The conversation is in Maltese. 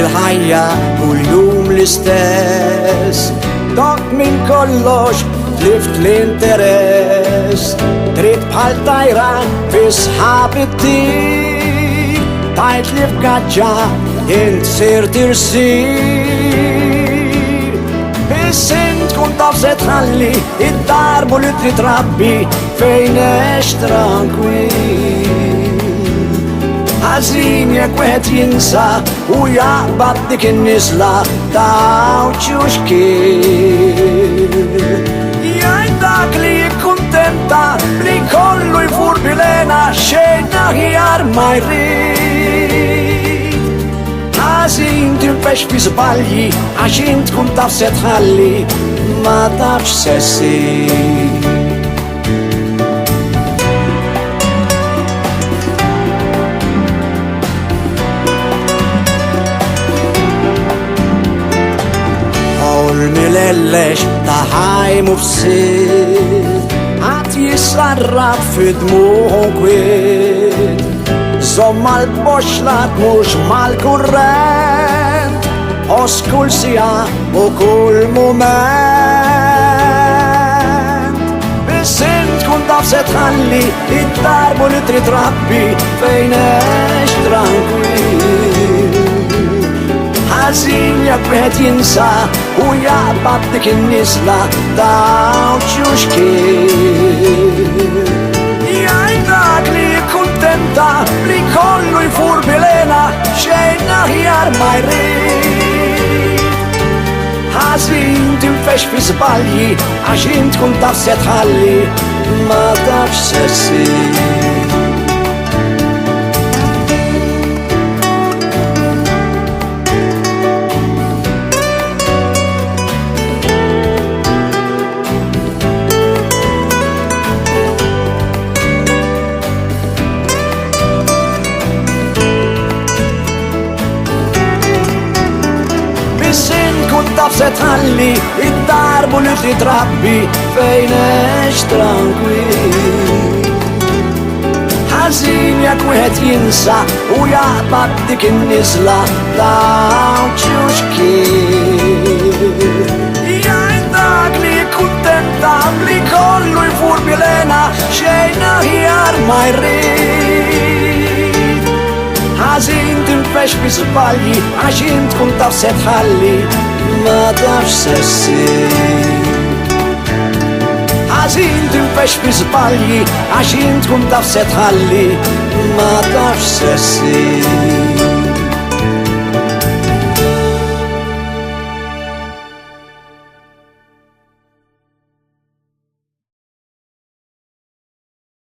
il-ħajja kull-jum l-istess. Dok minn kollox tlift l-interess, trid bħal tajran fi sħab it-tir, tajt li f'gaġġa int sir tirsir. Is-sin tkun taf se tħalli id-darbu li trid trabbi fejn ex tranquil. Ħażin jekk wieħed jinsa u jaqbad dik in-niżla ta' ċuxkil. Jgħid dak li jikkuntenta li kollu jfur bilena xejn aħjar ma jrid. Ħażin tinfex fi żbalji għax int tkun taf se tħalli ma tafx se ssir. Mil-ellex ta' ħajmu f'sid għat jisarrab fid-dmuħu kwid. Zomma l-boxlat mux mal-kurrent, os kull sija u kull moment. Bis-sin tkun taf se tħalli id-darbu li trid trabbi fejn ex tranquil. Ħażin jekk wieħed jinsa u jaqbad dik in-niżla ta' ċuxkil. Jgħid dak li jikkuntenta li kollu jfur bilena xejn aħjar ma jrid. Ħażin tinfex fi żbalji għax int tkun taf se tħalli ma tafx se ssir. Taf se tħalli id-darbu li trid trabbi fejn ex tranquil. Ħażin jekk wieħed jinsa u jaqbad dik in-niżla ta' ċuxkil. Jgħid dak li jikkuntenta li kollu jfur bilena xejn aħjar ma jrid. Ħażin tinfex fi żbalji għax int tkun taf se tħalli ma tafx se ssir. Ħażin tinfex fi żbalji għax int tkun taf se tħalli ma tafx se ssir.